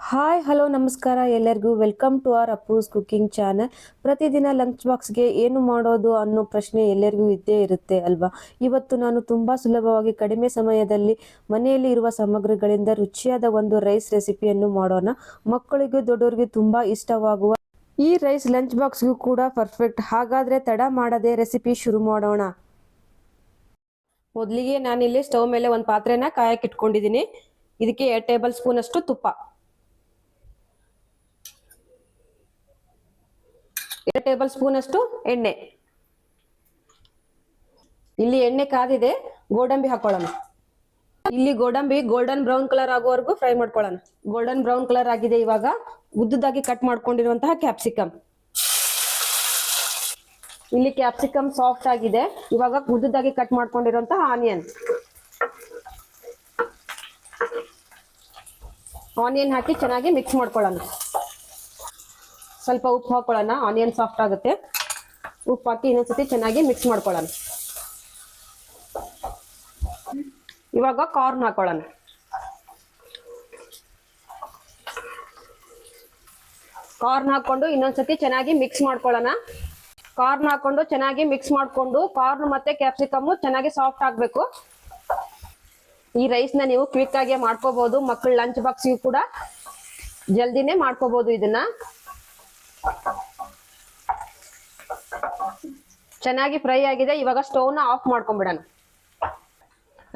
Hi hello ನಮಸ್ಕಾರ ಎಲ್ಲರಿಗೂ welcome to our Appu's cooking channel. ಪ್ರತಿದಿನ ಲಂಚ್ ಬಾಕ್ಸ್ಗೆ ಏನು ಮಾಡೋದು ಅನ್ನೋ ಪ್ರಶ್ನೆ ಎಲ್ಲರಿಗೂ ಇದ್ದೇ ಇರುತ್ತೆ ಅಲ್ವಾ. ಇವತ್ತು ನಾನು ತುಂಬ ಸುಲಭವಾಗಿ ಕಡಿಮೆ ಸಮಯದಲ್ಲಿ ಮನೆಯಲ್ಲಿ ಇರುವ ಸಾಮಗ್ರಿಗಳಿಂದ ರುಚಿಯಾದ ಒಂದು ರೈಸ್ ರೆಸಿಪಿಯನ್ನು ಮಾಡೋಣ. ಮಕ್ಕಳಿಗೂ ದೊಡ್ಡವರಿಗೂ ತುಂಬ ಇಷ್ಟವಾಗುವ ಈ ರೈಸ್ ಲಂಚ್ ಬಾಕ್ಸ್ಗೂ ಕೂಡ ಪರ್ಫೆಕ್ಟ್. ಹಾಗಾದರೆ ತಡ ಮಾಡದೆ ರೆಸಿಪಿ ಶುರು ಮಾಡೋಣ. ಮೊದಲಿಗೆ ನಾನಿಲ್ಲಿ ಸ್ಟವ್ ಮೇಲೆ ಒಂದು ಪಾತ್ರೆನ ಕಾಯಕ್ಕೆ ಇಟ್ಕೊಂಡಿದ್ದೀನಿ. ಇದಕ್ಕೆ 2 ಟೇಬಲ್ ಸ್ಪೂನ್ ಅಷ್ಟು ತುಪ್ಪ, 2 ಟೇಬಲ್ ಸ್ಪೂನ್ ಅಷ್ಟು ಎಣ್ಣೆ. ಇಲ್ಲಿ ಎಣ್ಣೆ ಕಾದಿದೆ, ಗೋಡಂಬಿ ಹಾಕೊಳ್ಳೋಣ. ಇಲ್ಲಿ ಗೋಡಂಬಿ ಗೋಲ್ಡನ್ ಬ್ರೌನ್ ಕಲರ್ ಆಗೋವರೆಗೂ ಫ್ರೈ ಮಾಡ್ಕೊಳ್ಳೋಣ. ಗೋಲ್ಡನ್ ಬ್ರೌನ್ ಕಲರ್ ಆಗಿದೆ. ಇವಾಗ ಉದ್ದದಾಗಿ ಕಟ್ ಮಾಡ್ಕೊಂಡಿರುವಂತಹ ಕ್ಯಾಪ್ಸಿಕಮ್. ಇಲ್ಲಿ ಕ್ಯಾಪ್ಸಿಕಮ್ ಸಾಫ್ಟ್ ಆಗಿದೆ. ಇವಾಗ ಉದ್ದದಾಗಿ ಕಟ್ ಮಾಡ್ಕೊಂಡಿರುವಂತಹ ಆನಿಯನ್ ಹಾಕಿ ಚೆನ್ನಾಗಿ ಮಿಕ್ಸ್ ಮಾಡ್ಕೊಳ್ಳೋಣ. ಸ್ವಲ್ಪ ಉಪ್ಪು ಹಾಕೊಳ್ಳೋಣ, ಆನಿಯನ್ ಸಾಫ್ಟ್ ಆಗುತ್ತೆ. ಉಪ್ಪು ಹಾಕಿ ಇನ್ನೊಂದ್ಸತಿ ಚೆನ್ನಾಗಿ ಮಿಕ್ಸ್ ಮಾಡ್ಕೊಳ್ಳೋಣ. ಇವಾಗ ಕಾರ್ನ್ ಹಾಕೊಳ್ಳೋಣ. ಕಾರ್ನ್ ಹಾಕೊಂಡು ಇನ್ನೊಂದ್ಸತಿ ಚೆನ್ನಾಗಿ ಮಿಕ್ಸ್ ಮಾಡ್ಕೊಳ್ಳೋಣ. ಕಾರ್ನ್ ಹಾಕೊಂಡು ಚೆನ್ನಾಗಿ ಮಿಕ್ಸ್ ಮಾಡ್ಕೊಂಡು ಕಾರ್ನ್ ಮತ್ತೆ ಕ್ಯಾಪ್ಸಿಕಮ್ ಚೆನ್ನಾಗಿ ಸಾಫ್ಟ್ ಆಗ್ಬೇಕು. ಈ ರೈಸ್ ನ ನೀವು ಕ್ವಿಕ್ ಆಗಿ ಮಾಡ್ಕೋಬಹುದು. ಮಕ್ಕಳ ಲಂಚ್ ಬಾಕ್ಸ್ಗೂ ಕೂಡ ಜಲ್ದಿನೇ ಮಾಡ್ಕೋಬಹುದು. ಇದನ್ನ ಚೆನ್ನಾಗಿ ಫ್ರೈ ಆಗಿದೆ. ಇವಾಗ ಸ್ಟವ್ ನ ಆಫ್ ಮಾಡ್ಕೊಂಡ್ಬಿಡೋಣ.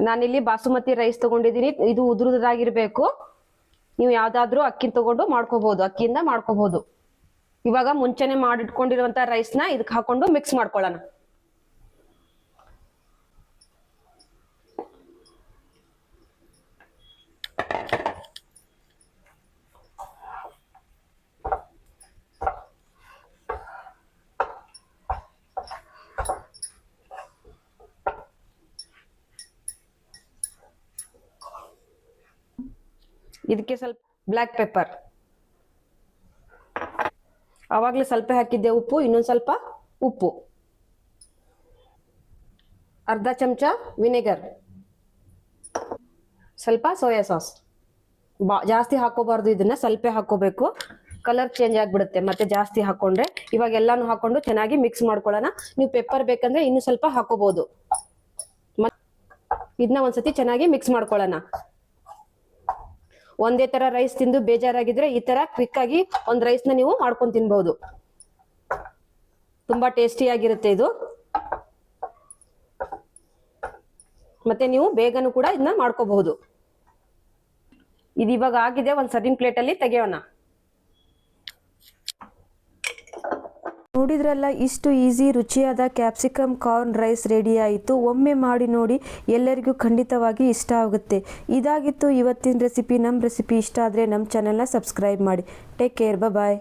ನಾನಿಲ್ಲಿ ಬಾಸುಮತಿ ರೈಸ್ ತಗೊಂಡಿದ್ದೀನಿ. ಇದು ಉದುರುದಾಗಿರ್ಬೇಕು. ನೀವು ಯಾವ್ದಾದ್ರು ಅಕ್ಕಿ ತಗೊಂಡು ಮಾಡ್ಕೋಬಹುದು, ಅಕ್ಕಿಯಿಂದ ಮಾಡ್ಕೋಬಹುದು. ಇವಾಗ ಮುಂಚೆನೆ ಮಾಡಿಟ್ಕೊಂಡಿರುವಂತ ರೈಸ್ ನ ಇದಕ್ಕೆ ಹಾಕೊಂಡು ಮಿಕ್ಸ್ ಮಾಡ್ಕೊಳ್ಳೋಣ. ಇದಕ್ಕೆ ಸ್ವಲ್ಪ ಬ್ಲ್ಯಾಕ್ ಪೆಪ್ಪರ್, ಆವಾಗಲೇ ಸ್ವಲ್ಪ ಹಾಕಿದ್ದೆ ಉಪ್ಪು, ಇನ್ನೊಂದು ಸ್ವಲ್ಪ ಉಪ್ಪು, ಅರ್ಧ ಚಮಚ ವಿನೆಗರ್, ಸ್ವಲ್ಪ ಸೋಯಾ ಸಾಸ್. ಜಾಸ್ತಿ ಹಾಕೋಬಾರ್ದು, ಇದನ್ನ ಸ್ವಲ್ಪ ಹಾಕೋಬೇಕು. ಕಲರ್ ಚೇಂಜ್ ಆಗ್ಬಿಡುತ್ತೆ ಮತ್ತೆ ಜಾಸ್ತಿ ಹಾಕೊಂಡ್ರೆ. ಇವಾಗ ಎಲ್ಲಾನು ಹಾಕೊಂಡು ಚೆನ್ನಾಗಿ ಮಿಕ್ಸ್ ಮಾಡ್ಕೊಳ್ಳೋಣ. ನೀವು ಪೆಪ್ಪರ್ ಬೇಕಂದ್ರೆ ಇನ್ನು ಸ್ವಲ್ಪ ಹಾಕೋಬಹುದು. ಇದನ್ನ ಒಂದ್ಸತಿ ಚೆನ್ನಾಗಿ ಮಿಕ್ಸ್ ಮಾಡ್ಕೊಳ್ಳೋಣ. ಒಂದೇ ತರ ರೈಸ್ ತಿಂದು ಬೇಜಾರಾಗಿದ್ರೆ ಈ ತರ ಕ್ವಿಕ್ ಆಗಿ ಒಂದ್ ರೈಸ್ ನ ನೀವು ಮಾಡ್ಕೊಂಡು ತಿನ್ಬಹುದು. ತುಂಬಾ ಟೇಸ್ಟಿ ಆಗಿರುತ್ತೆ ಇದು. ಮತ್ತೆ ನೀವು ಬೇಗನೂ ಕೂಡ ಇದನ್ನ ಮಾಡ್ಕೋಬಹುದು. ಇದು ಇವಾಗ ಆಗಿದೆ. ಒಂದ್ ಸರ್ವಿಂಗ್ ಪ್ಲೇಟ್ ಅಲ್ಲಿ ತೆಗೆಯೋಣ. ನೋಡಿದ್ರಲ್ಲ, ಇಷ್ಟು ಈಸಿ ರುಚಿಯಾದ ಕ್ಯಾಪ್ಸಿಕಮ್ ಕಾರ್ನ್ ರೈಸ್ ರೆಡಿ ಆಯಿತು. ಒಮ್ಮೆ ಮಾಡಿ ನೋಡಿ, ಎಲ್ಲರಿಗೂ ಖಂಡಿತವಾಗಿ ಇಷ್ಟ ಆಗುತ್ತೆ. ಇದಾಗಿತ್ತು ಇವತ್ತಿನ ರೆಸಿಪಿ. ನಮ್ಮ ರೆಸಿಪಿ ಇಷ್ಟ ಆದರೆ ನಮ್ಮ ಚಾನೆಲ್ನ ಸಬ್ಸ್ಕ್ರೈಬ್ ಮಾಡಿ. ಟೇಕ್ ಕೇರ್, ಬಾಯ್.